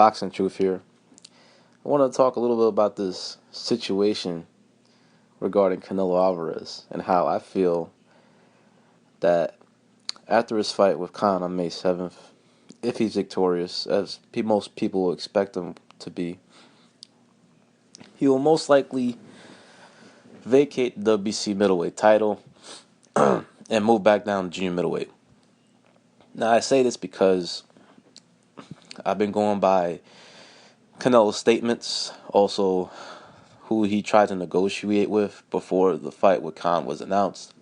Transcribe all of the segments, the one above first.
Boxing Truth here. I want to talk a little bit about this situation regarding Canelo Alvarez and how I feel that after his fight with Khan on May 7th, if he's victorious, as most people will expect him to be, he will most likely vacate the WBC middleweight title and move back down to junior middleweight. Now, I say this because I've been going by Canelo's statements, also who he tried to negotiate with before the fight with Khan was announced,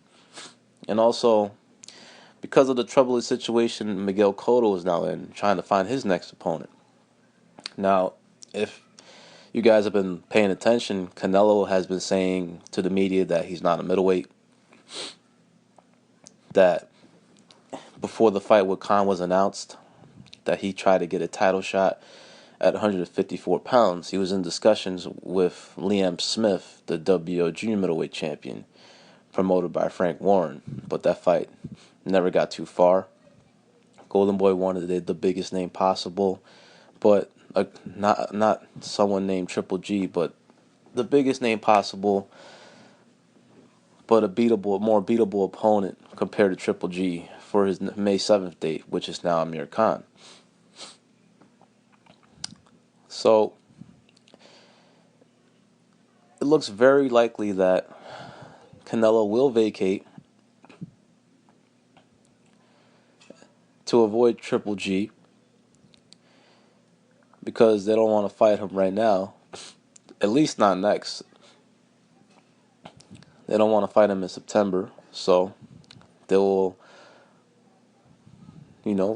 and also because of the troubling situation Miguel Cotto is now in, trying to find his next opponent. Now, if you guys have been paying attention, Canelo has been saying to the media that he's not a middleweight, that before the fight with Khan was announced, that he tried to get a title shot at 154 pounds. He was in discussions with Liam Smith, the WBO junior middleweight champion, promoted by Frank Warren, but that fight never got too far. Golden Boy wanted the biggest name possible, but not someone named Triple G, but the biggest name possible, but more beatable opponent compared to Triple G for his May 7th date, which is now Amir Khan. So it looks very likely that Canelo will vacate to avoid Triple G because they don't want to fight him right now, at least not next. They don't want to fight him in September, so they will,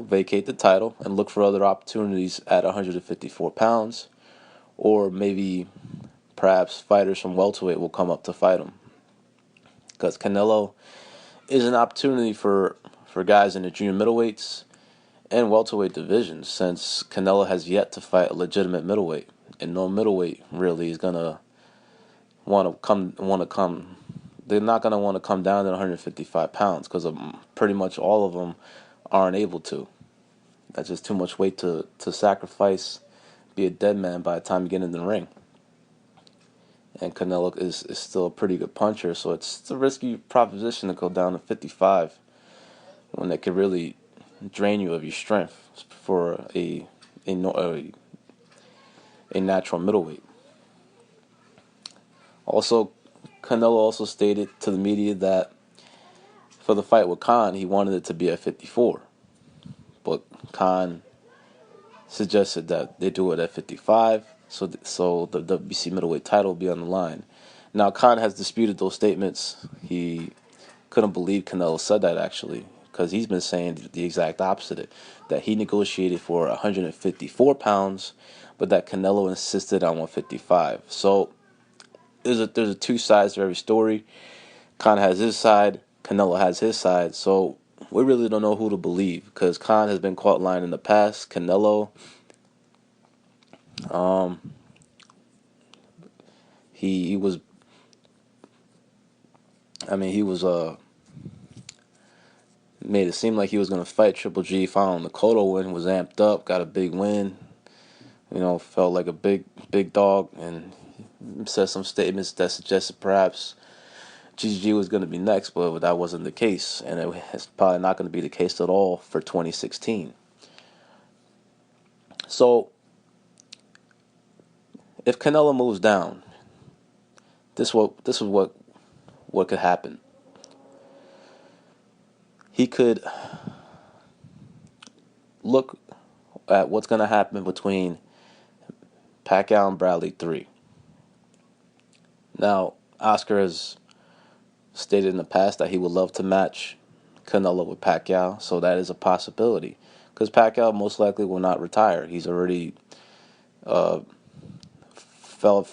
vacate the title and look for other opportunities at 154 pounds, or maybe perhaps fighters from welterweight will come up to fight him, because Canelo is an opportunity for guys in the junior middleweights and welterweight divisions, since Canelo has yet to fight a legitimate middleweight, and no middleweight really is gonna want to come. They're not gonna want to come down to 155 pounds because pretty much all of them aren't able to. That's just too much weight to sacrifice, be a dead man by the time you get in the ring. And Canelo is still a pretty good puncher, so it's a risky proposition to go down to 55 when they could really drain you of your strength for a natural middleweight. Also, Canelo also stated to the media that for the fight with Khan, he wanted it to be at 54. But Khan suggested that they do it at 55, so the WBC middleweight title will be on the line. Now, Khan has disputed those statements. He couldn't believe Canelo said that, actually, because he's been saying the exact opposite, that he negotiated for 154 pounds, but that Canelo insisted on 155. So there's a two sides to every story. Khan has his side, Canelo has his side, so we really don't know who to believe, because Khan has been caught lying in the past. Canelo, he was made it seem like he was going to fight Triple G following the Cotto win, was amped up, got a big win, felt like a big dog, and said some statements that suggested perhaps GG was going to be next, but that wasn't the case, and it's probably not going to be the case at all for 2016. So if Canelo moves down, this is what could happen. He could look at what's going to happen between Pacquiao and Bradley 3. Now, Oscar has stated in the past that he would love to match Canelo with Pacquiao, so that is a possibility, because Pacquiao most likely will not retire. He's already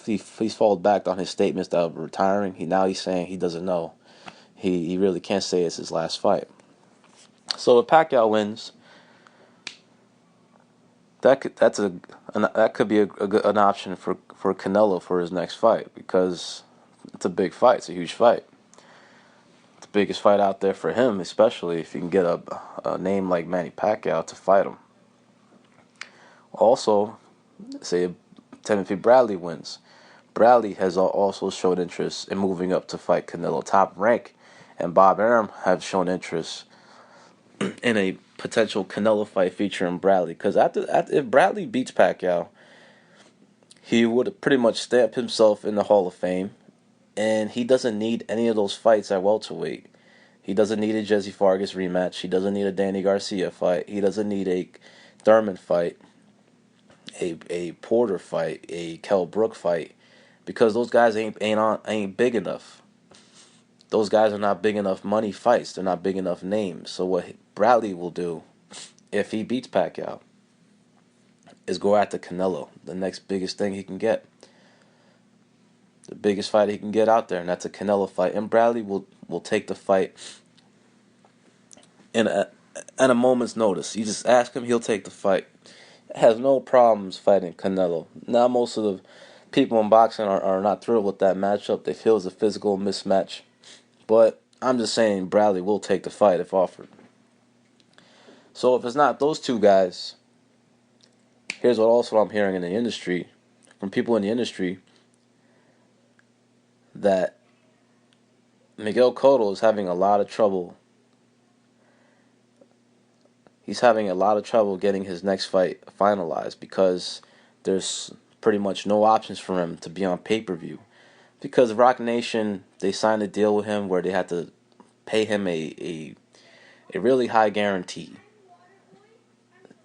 he's fallen back on his statements of retiring. He's saying he doesn't know. He really can't say it's his last fight. So if Pacquiao wins, that could be an option for Canelo for his next fight, because it's a big fight. It's a huge fight. It's the biggest fight out there for him, especially if you can get a name like Manny Pacquiao to fight him. Also, Say if Timothy Bradley wins. Bradley has also shown interest in moving up to fight Canelo. Top Rank and Bob Arum have shown interest in a potential Canelo fight featuring Bradley. Because if Bradley beats Pacquiao, he would pretty much stamp himself in the Hall of Fame, and he doesn't need any of those fights at welterweight. He doesn't need a Jesse Vargas rematch. He doesn't need a Danny Garcia fight. He doesn't need a Thurman fight, a Porter fight, a Kell Brook fight, because those guys ain't big enough. Those guys are not big enough money fights. They're not big enough names. So what Bradley will do if he beats Pacquiao is go after Canelo, the next biggest thing he can get, the biggest fight he can get out there, and that's a Canelo fight. And Bradley will take the fight in at a moment's notice. You just ask him, he'll take the fight. Has no problems fighting Canelo. Now most of the people in boxing are not thrilled with that matchup. They feel it's a physical mismatch. But I'm just saying Bradley will take the fight if offered. So if it's not those two guys, here's what I'm hearing in the industry, from people in the industry, that Miguel Cotto is having a lot of trouble. He's having a lot of trouble getting his next fight finalized because there's pretty much no options for him to be on pay-per-view. Because Rock Nation, they signed a deal with him where they had to pay him a really high guarantee.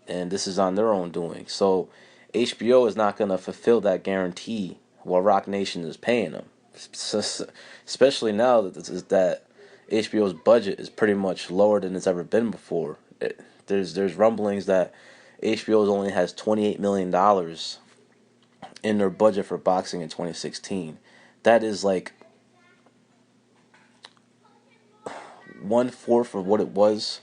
And this is on their own doing. So HBO is not going to fulfill that guarantee while Rock Nation is paying them. Especially now that HBO's budget is pretty much lower than it's ever been before. There's rumblings that HBO only has $28 million in their budget for boxing in 2016. That is like 1/4 of what it was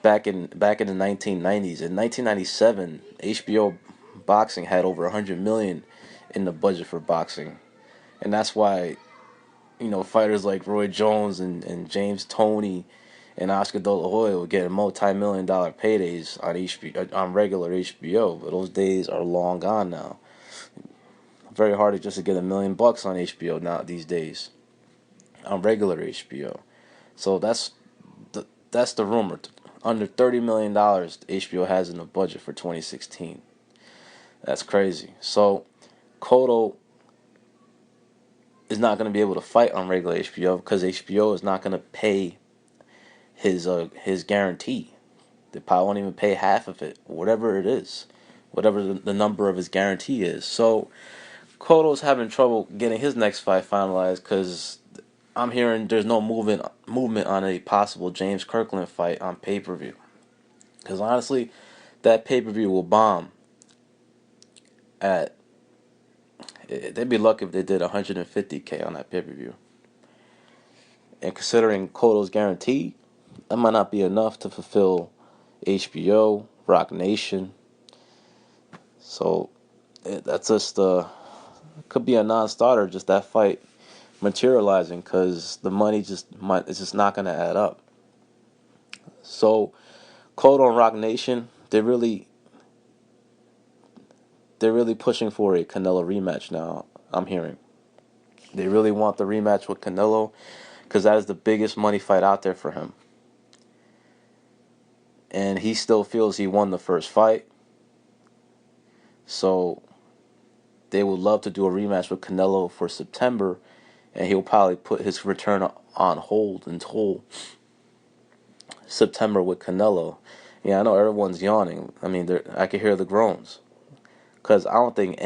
back in the 1990s. In 1997, HBO boxing had over 100 million in the budget for boxing, and that's why fighters like Roy Jones and James Toney and Oscar De La Hoya were getting multi-million-dollar paydays on on regular HBO. But those days are long gone now. Very hard just to get $1 million on HBO now these days on regular HBO. So that's the rumor. Under $30 million HBO has in the budget for 2016. That's crazy. So Cotto is not going to be able to fight on regular HBO because HBO is not going to pay his guarantee. They probably won't even pay half of it, whatever it is, whatever the number of his guarantee is. So Cotto's having trouble getting his next fight finalized because I'm hearing there's no movement on a possible James Kirkland fight on pay-per-view. Because honestly, that pay-per-view will bomb at... They'd be lucky if they did $150K on that pay-per-view. And considering Cotto's guarantee, that might not be enough to fulfill HBO, Rock Nation. So that's just could be a non-starter, just that fight materializing, because the money it's just not going to add up. So Cotto and Rock Nation, they're really pushing for a Canelo rematch now. I'm hearing they really want the rematch with Canelo because that is the biggest money fight out there for him, and he still feels he won the first fight. So they would love to do a rematch with Canelo for September, and he'll probably put his return on hold until September with Canelo. Yeah, I know everyone's yawning. I mean, I can hear the groans. Because I don't think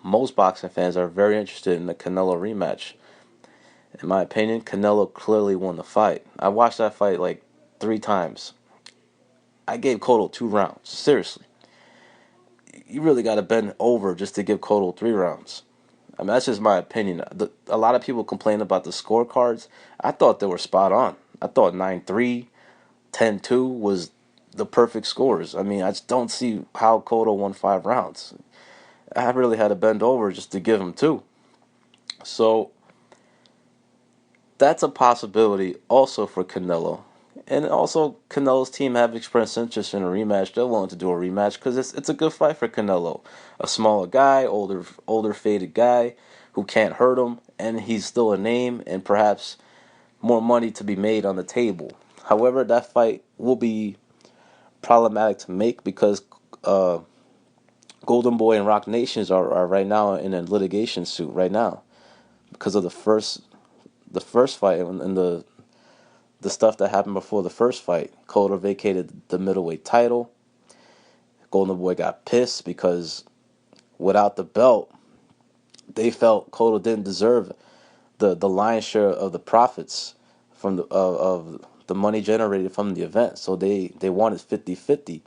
most boxing fans are very interested in the Canelo rematch. In my opinion, Canelo clearly won the fight. I watched that fight like 3 times. I gave Cotto 2 rounds. Seriously. You really got to bend over just to give Cotto 3 rounds. I mean, that's just my opinion. A lot of people complain about the scorecards. I thought they were spot on. I thought 9-3, 10-2 was the perfect scores. I mean, I just don't see how Cotto won 5 rounds. I really had to bend over just to give him 2. So that's a possibility also for Canelo. And also, Canelo's team have expressed interest in a rematch. They're willing to do a rematch because it's a good fight for Canelo. A smaller guy, older faded guy who can't hurt him, and he's still a name and perhaps more money to be made on the table. However, that fight will be problematic to make because Golden Boy and Rock Nations are right now in a litigation suit right now because of the first fight and the stuff that happened before the first fight. Cotto vacated the middleweight title. Golden Boy got pissed because without the belt, they felt Cotto didn't deserve the lion's share of the profits from of the money generated from the event. So they wanted 50-50,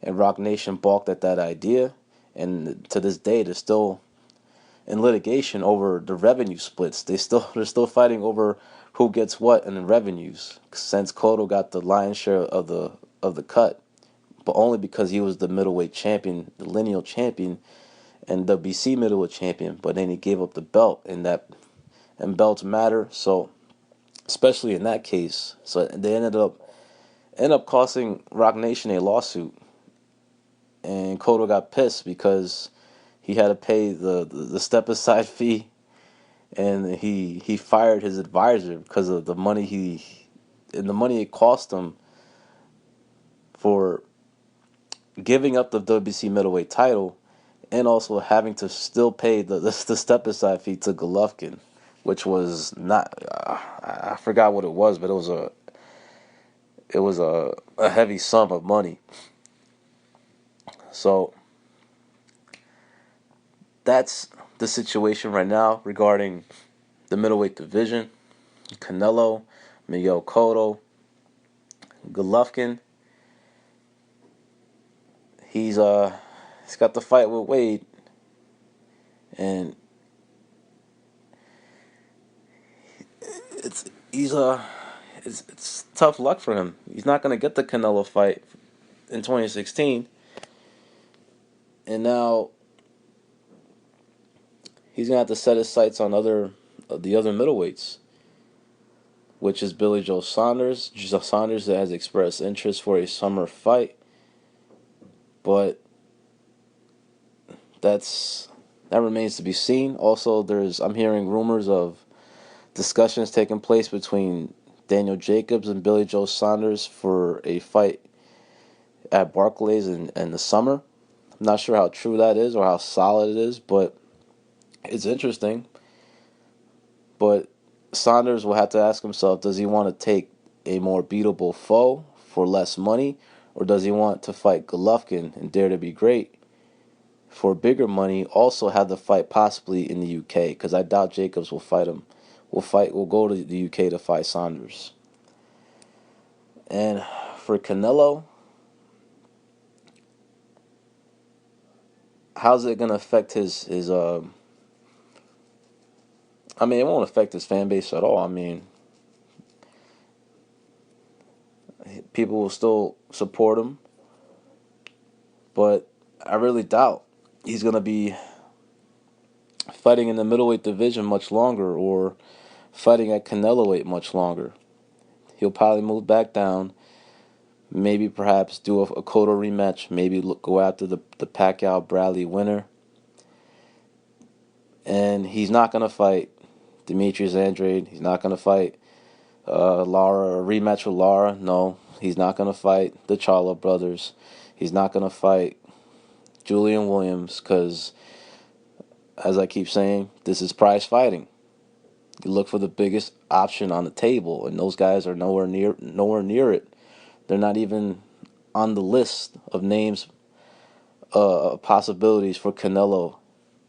and Rock Nation balked at that idea. And to this day, they're still in litigation over the revenue splits. They're still fighting over who gets what in the revenues. Since Cotto got the lion's share of the cut, but only because he was the middleweight champion, the lineal champion, and WBC middleweight champion. But then he gave up the belt, and belts matter. So especially in that case, so they ended up costing Rock Nation a lawsuit, and Cotto got pissed because he had to pay the step aside fee, and he fired his advisor because of the money it cost him for giving up the WBC middleweight title, and also having to still pay the step aside fee to Golovkin, which was not I forgot what it was, but it was a heavy sum of money. So that's the situation right now regarding the middleweight division. Canelo, Miguel Cotto, Golovkin. He's got the fight with Wade, and it's tough luck for him. He's not gonna get the Canelo fight in 2016, and now he's gonna have to set his sights on the other middleweights, which is Billy Joe Saunders. Joe Saunders has expressed interest for a summer fight, but that remains to be seen. Also, I'm hearing rumors of discussions taking place between Daniel Jacobs and Billy Joe Saunders for a fight at Barclays in the summer. I'm not sure how true that is or how solid it is, but it's interesting. But Saunders will have to ask himself, does he want to take a more beatable foe for less money, or does he want to fight Golovkin and dare to be great for bigger money, also have the fight possibly in the UK? Because I doubt Jacobs will fight him. Will go to the UK to fight Saunders. And for Canelo, how's it gonna affect his I mean, it won't affect his fan base at all. I mean, people will still support him, but I really doubt he's gonna be fighting in the middleweight division much longer, or fighting at Canelo weight much longer. He'll probably move back down, maybe perhaps do a Cotto rematch, maybe go after the Pacquiao-Bradley winner. And he's not going to fight Demetrius Andrade. He's not going to fight Lara, a rematch with Lara. No, he's not going to fight the Charlo brothers. He's not going to fight Julian Williams because, as I keep saying, this is prize fighting. You look for the biggest option on the table, and those guys are nowhere near it. They're not even on the list of names, possibilities for Canelo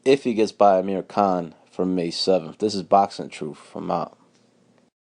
if he gets by Amir Khan from May 7th. This is Boxing Truth. I'm out.